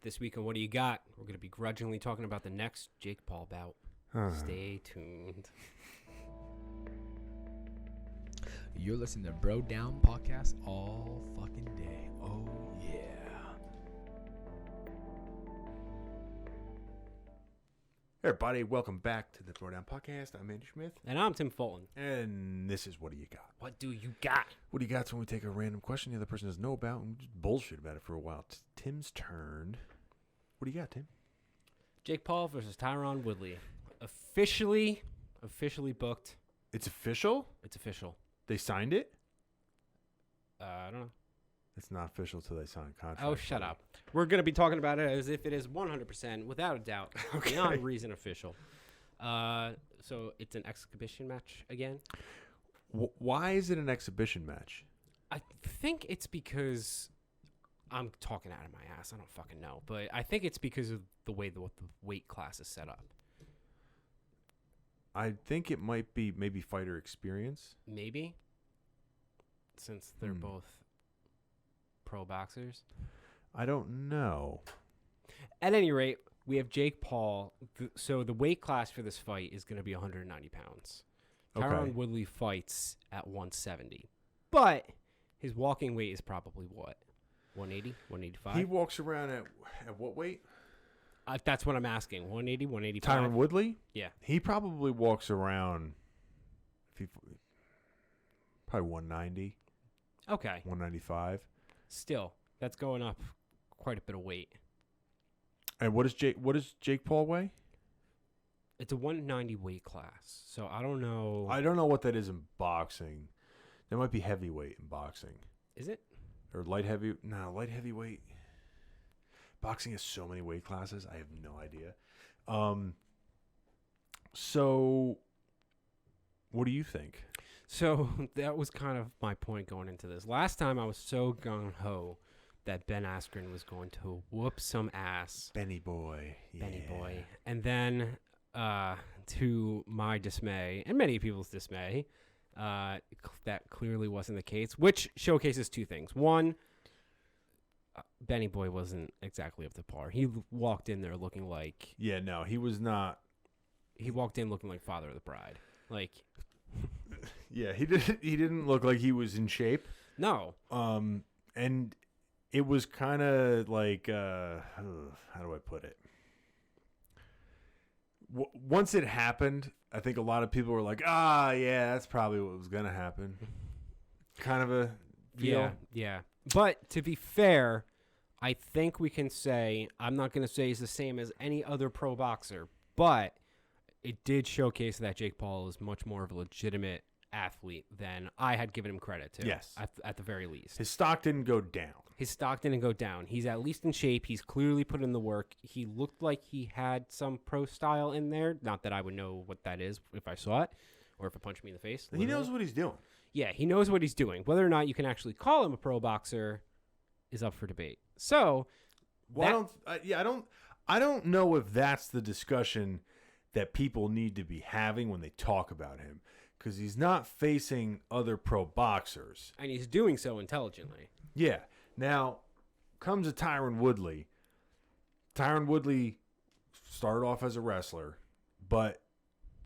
This week on What Do You Got? We're going to be grudgingly talking about the next Jake Paul bout. Stay tuned. You're listening to Bro Down Podcast all fucking day. Oh, yeah. Hey everybody, welcome back to the Bro Down Podcast. I'm Andy Smith. And I'm Tim Fulton. And this is What Do You Got? What do you got? What do you got when we take a random question the other person doesn't know about and we just bullshit about it for a while. It's Tim's turn. What do you got, Tim? Jake Paul versus Tyron Woodley. Officially booked. It's official? It's official. They signed it? I don't know. It's not official until they sign a contract. Oh, shut up. We're going to be talking about it as if it is 100%, without a doubt, beyond reason official. So it's an exhibition match again. Why is it an exhibition match? I think it's because I'm talking out of my ass. I don't fucking know. But I think it's because of the way the weight class is set up. I think it might be maybe fighter experience. Maybe. Since they're both pro boxers. I don't know. At any rate, we have Jake Paul. So the weight class for this fight is going to be 190 pounds. Tyron Woodley fights at 170. But his walking weight is probably what? 180, 185? He walks around at what weight? That's what I'm asking. 180, 185? Tyron Woodley? Yeah. He probably walks around probably 190. Okay. 195. Still, that's going up quite a bit of weight. And what does Jake Paul weigh? It's a 190 weight class. So I don't know. I don't know what that is in boxing. That might be heavyweight in boxing. Is it? Or light heavy? No, light heavyweight. Boxing has so many weight classes. I have no idea. So what do you think? So that was kind of my point going into this. Last time I was so gung-ho that Ben Askren was going to whoop some ass. Benny boy. Yeah. Benny boy. And then, to my dismay, and many people's dismay, that clearly wasn't the case, which showcases two things. One, Benny boy wasn't exactly up to par. He walked in there looking like... Yeah, no, he was not. He walked in looking like Father of the Bride. Like... Yeah, he didn't look like he was in shape. No. And it was kind of like, how do I put it? Once it happened, I think a lot of people were like, yeah, that's probably what was going to happen. Kind of a feel. Yeah. But to be fair, I think we can say, I'm not going to say he's the same as any other pro boxer, but it did showcase that Jake Paul is much more of a legitimate athlete than I had given him credit to. Yes. At the very least. His stock didn't go down. His stock didn't go down. He's at least in shape. He's clearly put in the work. He looked like he had some pro style in there. Not that I would know what that is if I saw it or if it punched me in the face. He knows what he's doing. Yeah, he knows what he's doing. Whether or not you can actually call him a pro boxer is up for debate. So, I don't know if that's the discussion that people need to be having when they talk about him, because he's not facing other pro boxers. And he's doing so intelligently. Yeah. Now, comes a Tyron Woodley. Tyron Woodley started off as a wrestler, but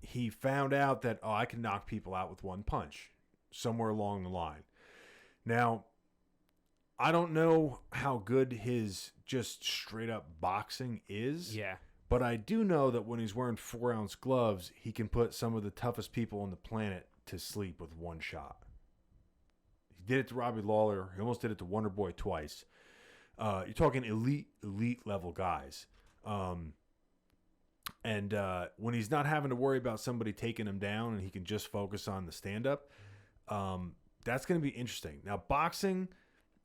he found out that, I can knock people out with one punch somewhere along the line. Now, I don't know how good his just straight up boxing is. Yeah. But I do know that when he's wearing 4-ounce gloves, he can put some of the toughest people on the planet to sleep with one shot. He did it to Robbie Lawler. He almost did it to Wonder Boy twice. You're talking elite level guys. And when he's not having to worry about somebody taking him down and he can just focus on the stand-up, that's going to be interesting. Now, boxing,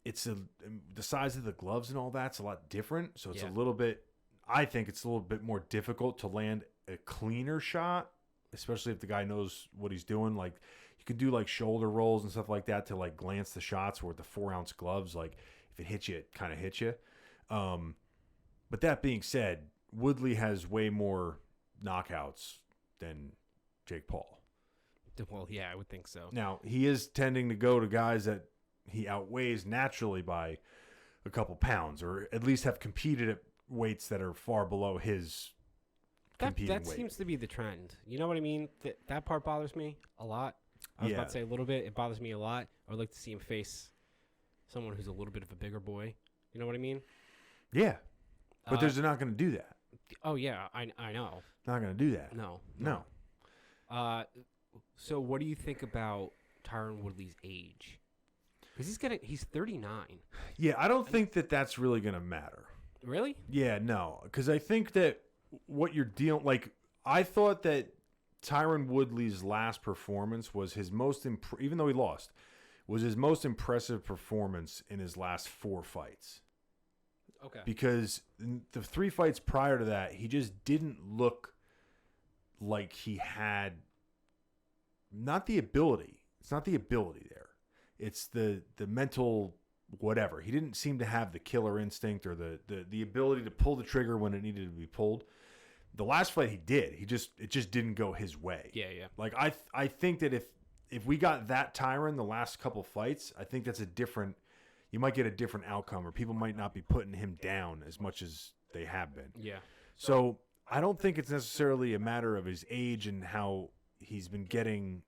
the size of the gloves and all that's a lot different. So it's a little bit... I think it's a little bit more difficult to land a cleaner shot, especially if the guy knows what he's doing. Like, you can do like shoulder rolls and stuff like that to like glance the shots, where with the 4-ounce gloves, like if it hits you, it kind of hits you. But that being said, Woodley has way more knockouts than Jake Paul. Well, yeah, I would think so. Now, he is tending to go to guys that he outweighs naturally by a couple pounds, or at least have competed at weights that are far below his competing That weight. seems to be the trend. You know what I mean? That part bothers me a lot. I was about to say a little bit. It bothers me a lot. I would like to see him face someone who's a little bit of a bigger boy. You know what I mean? Yeah. But they're not going to do that. Oh, yeah. I know. Not going to do that. No. So what do you think about Tyron Woodley's age? Because he's 39. Yeah, I don't think that that's really going to matter. Really? Yeah, no. Because I think that what you're dealing... Like, I thought that Tyron Woodley's last performance was his most... even though he lost, was his most impressive performance in his last 4 fights. Okay. Because the 3 fights prior to that, he just didn't look like he had... Not the ability. It's not the ability there. It's the mental whatever. He didn't seem to have the killer instinct or the ability to pull the trigger when it needed to be pulled. The last fight he did. It just didn't go his way. Yeah. Like I think that if we got that Tyron the last couple fights, I think that's a different... You might get a different outcome, or people might not be putting him down as much as they have been. Yeah. So I don't think it's necessarily a matter of his age and how he's been getting...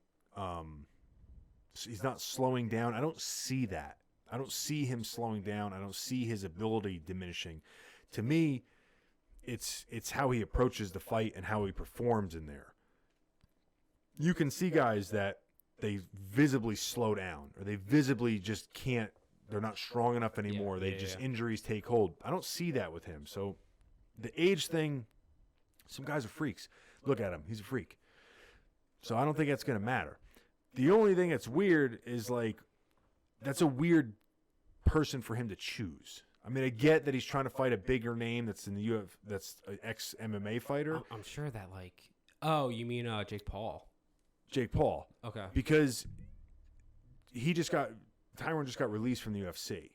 he's not slowing down. I don't see that. I don't see him slowing down. I don't see his ability diminishing. To me, it's how he approaches the fight and how he performs in there. You can see guys that they visibly slow down, or they visibly just can't. They're not strong enough anymore. Injuries take hold. I don't see that with him. So the age thing, some guys are freaks. Look at him. He's a freak. So I don't think that's going to matter. The only thing that's weird is, like, that's a weird person for him to choose. I mean, I get that he's trying to fight a bigger name that's in the UFC, that's an ex-MMA fighter. I'm sure that, like... Oh, you mean Jake Paul? Jake Paul. Okay. Because Tyron just got released from the UFC.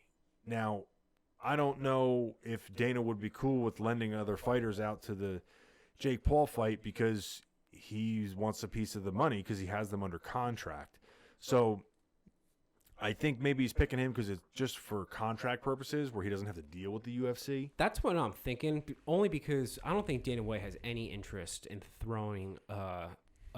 Now, I don't know if Dana would be cool with lending other fighters out to the Jake Paul fight because he wants a piece of the money because he has them under contract. So I think maybe he's picking him because it's just for contract purposes where he doesn't have to deal with the UFC. That's what I'm thinking, only because I don't think Dana White has any interest in throwing a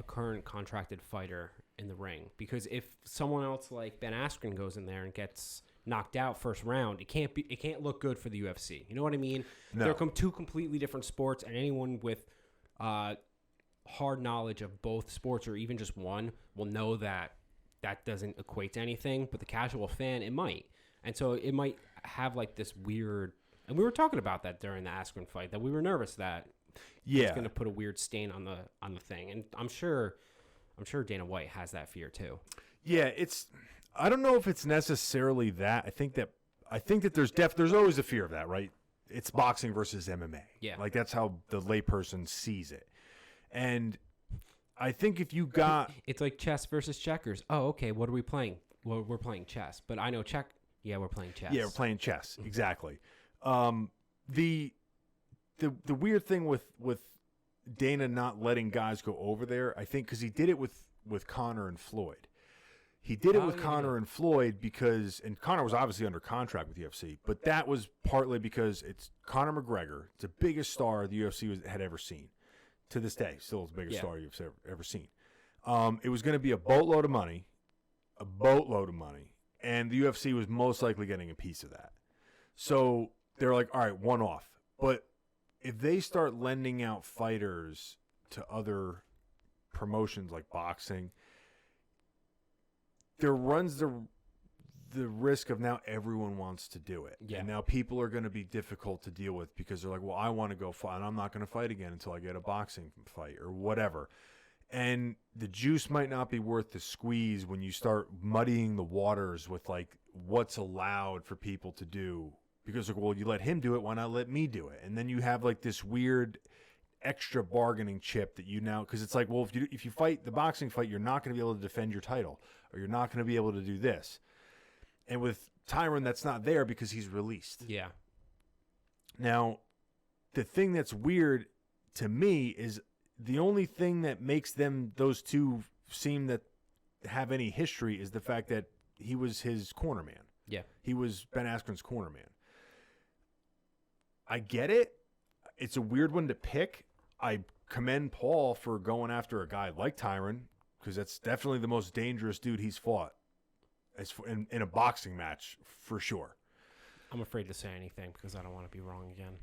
current contracted fighter in the ring. Because if someone else like Ben Askren goes in there and gets knocked out first round, it can't look good for the UFC. You know what I mean? No. They're two completely different sports, and anyone with hard knowledge of both sports or even just one will know that doesn't equate to anything, but the casual fan, it might. And so it might have like this weird, and we were talking about that during the Askren fight, that we were nervous that it's going to put a weird stain on the thing. And I'm sure Dana White has that fear too. Yeah, I don't know if it's necessarily that. I think that there's always a fear of that, right? It's boxing versus MMA. Yeah. Like that's how the layperson sees it. And I think if you got... It's like chess versus checkers. Oh, okay, what are we playing? Well, we're playing chess. But I know check... Yeah, we're playing chess. Yeah, we're playing chess. Exactly. The weird thing with Dana not letting guys go over there, I think, because he did it with Conor and Floyd. He did it with Conor and Floyd because... And Conor was obviously under contract with the UFC, but that was partly because it's Conor McGregor. It's the biggest star the UFC had ever seen. To this day, still the biggest star you've ever seen. It was going to be a boatload of money, and the UFC was most likely getting a piece of that. So they're like, all right, one off. But if they start lending out fighters to other promotions like boxing, there runs the risk of now everyone wants to do it. Yeah. And now people are going to be difficult to deal with because they're like, well, I want to go fight, and I'm not going to fight again until I get a boxing fight or whatever. And the juice might not be worth the squeeze when you start muddying the waters with, like, what's allowed for people to do. Because, like, well, you let him do it, why not let me do it? And then you have, like, this weird extra bargaining chip that you now... Because it's like, well, if you fight the boxing fight, you're not going to be able to defend your title, or you're not going to be able to do this. And with Tyron, that's not there because he's released. Yeah. Now, the thing that's weird to me is the only thing that makes those two seem that have any history is the fact that he was his corner man. Yeah. He was Ben Askren's corner man. I get it, it's a weird one to pick. I commend Paul for going after a guy like Tyron because that's definitely the most dangerous dude he's fought in a boxing match for sure. I'm afraid to say anything because I don't want to be wrong again.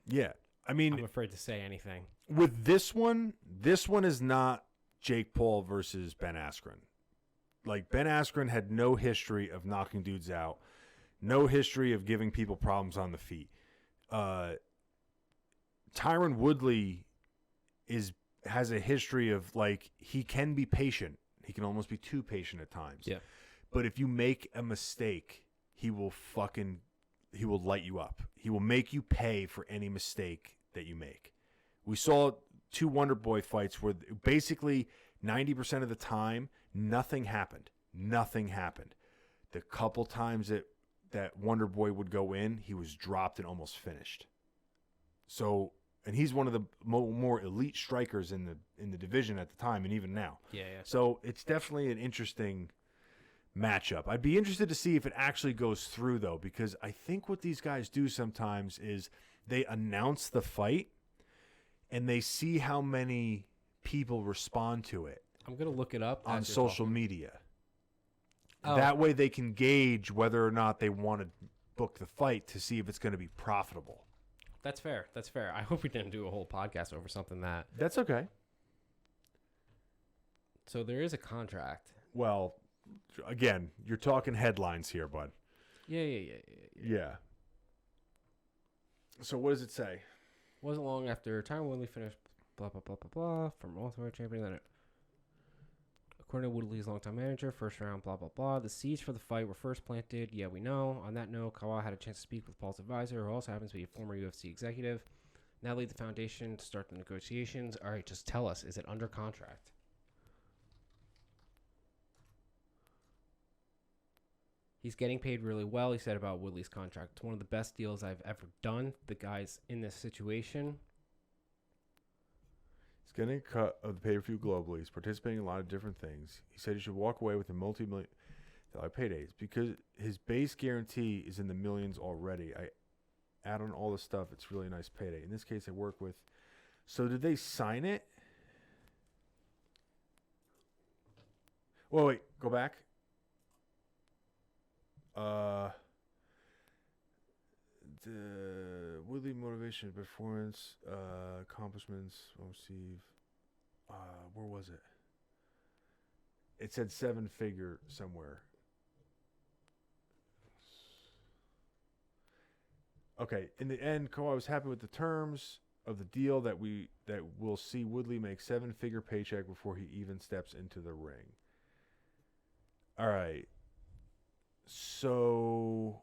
Yeah. I mean, I'm afraid to say anything. with this one is not Jake Paul versus Ben Askren. Like, Ben Askren had no history of knocking dudes out, no history of giving people problems on the feet. Tyron Woodley has a history of, like, he can be patient. He can almost be too patient at times. Yeah. But if you make a mistake, he will light you up. He will make you pay for any mistake that you make. We saw 2 Wonder Boy fights where basically 90% of the time, nothing happened. Nothing happened. The couple times that Wonder Boy would go in, he was dropped and almost finished. So, and he's one of the more elite strikers in the division at the time, and even now. Yeah. So it's definitely an interesting matchup. I'd be interested to see if it actually goes through, though, because I think what these guys do sometimes is they announce the fight and they see how many people respond to it I'm going to look it up on as you're social talking. media. Oh. That way they can gauge whether or not they want to book the fight to see if it's going to be profitable. That's fair. That's fair. I hope we didn't do a whole podcast over something that. That's okay. So there is a contract. Well, again, you're talking headlines here, bud. Yeah. Yeah. So what does it say? Wasn't long after Tyron Woodley finished blah, blah, blah, blah, blah, from welterweight champion. Then according to Woodley's longtime manager, first round, blah, blah, blah. The seeds for the fight were first planted. Yeah, we know. On that note, Kawa had a chance to speak with Paul's advisor, who also happens to be a former UFC executive. Now laid the foundation to start the negotiations. All right, just tell us, is it under contract? He's getting paid really well, he said about Woodley's contract. It's one of the best deals I've ever done. The guy's in this situation. He's getting a cut of the pay-per-view globally. He's participating in a lot of different things. He said he should walk away with a multi-million-dollar paydays because his base guarantee is in the millions already. I add on all the stuff. It's really a nice payday. In this case, I work with. So did they sign it? Wait, go back. The Woodley motivation, performance, accomplishments, receive. Where was it? It said 7-figure somewhere. Okay, in the end, I was happy with the terms of the deal that we'll see Woodley make 7-figure paycheck before he even steps into the ring. All right. So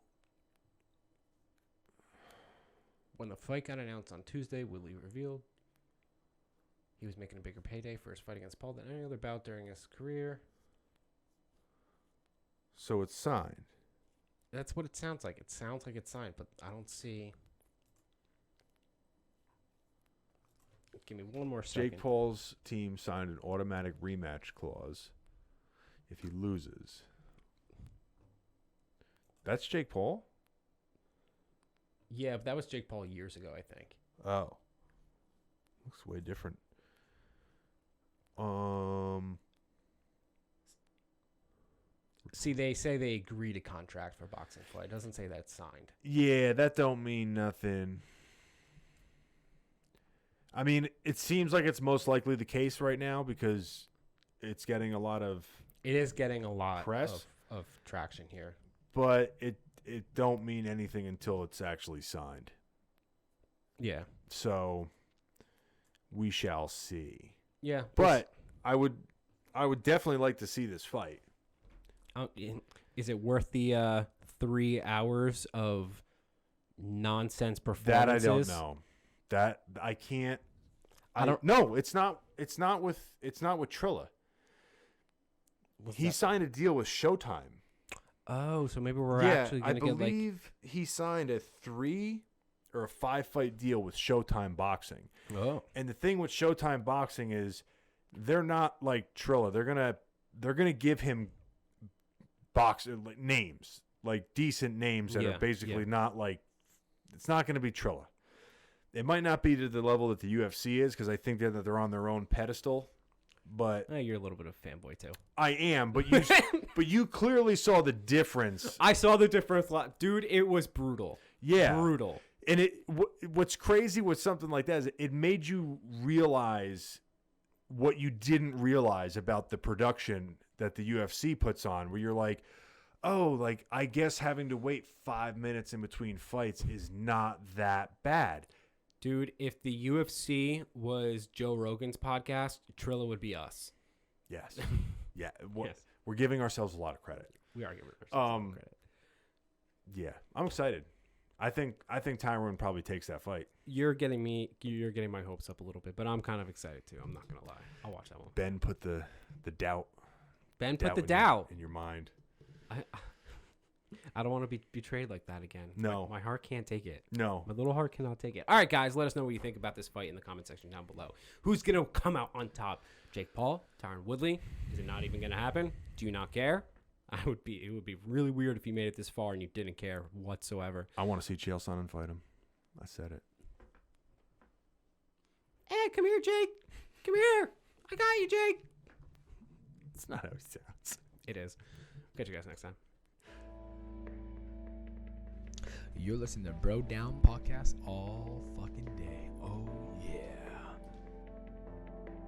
when the fight got announced on Tuesday, Woodley revealed he was making a bigger payday for his fight against Paul than any other bout during his career. So it's signed. That's what it sounds like. It sounds like it's signed, but I don't see. Give me one more second. Jake Paul's team signed an automatic rematch clause if he loses. That's Jake Paul? Yeah, but that was Jake Paul years ago, I think. Oh. Looks way different. See, they say they agree to contract for boxing fight. It doesn't say that's signed. Yeah, that don't mean nothing. I mean, it seems like it's most likely the case right now because it's getting a lot of It is getting a lot press of traction here. But it don't mean anything until it's actually signed. Yeah. So we shall see. Yeah. But I would definitely like to see this fight. Is it worth the 3 hours of nonsense That I performances? don't know. That I can't. I don't. No, it's not. It's not with Trilla. He signed a deal with Showtime. Oh, so maybe we're actually I going to get like. believe he signed a 3 or a 5 fight deal with Showtime Boxing. Oh. And the thing with Showtime Boxing is they're not like Trilla. They're gonna give him names, like decent names that are basically not like. It's not going to be Trilla. It might not be to the level that the UFC is because I think that they're on their own pedestal. But You're a little bit of a fanboy too. I am. But you clearly saw the difference. I saw the difference, dude. It was brutal. Yeah, Brutal. And what's crazy with something like that is it made you realize what you didn't realize about the production that the UFC puts on, where you're like, oh, like, I guess having to wait 5 minutes in between fights is not that bad. Dude, if the UFC was Joe Rogan's podcast, Trilla would be us. Yes. Yeah. Yes. We're giving ourselves a lot of credit. We are giving ourselves a lot of credit. Yeah. I'm excited. I think Tyron probably takes that fight. You're getting my hopes up a little bit, but I'm kind of excited too. I'm not going to lie. I'll watch that one. Ben put the doubt. Ben put the doubt in your mind. I don't want to be betrayed like that again. No. My heart can't take it. No. My little heart cannot take it. All right, guys, let us know what you think about this fight in the comment section down below. Who's going to come out on top? Jake Paul? Tyron Woodley? Is it not even going to happen? Do you not care? It would be really weird if you made it this far and you didn't care whatsoever. I want to see Chael Sonnen fight him. I said it. Hey, come here, Jake. Come here. I got you, Jake. It's not how he sounds. It is. Catch you guys next time. You're listening to Bro Down Podcast all fucking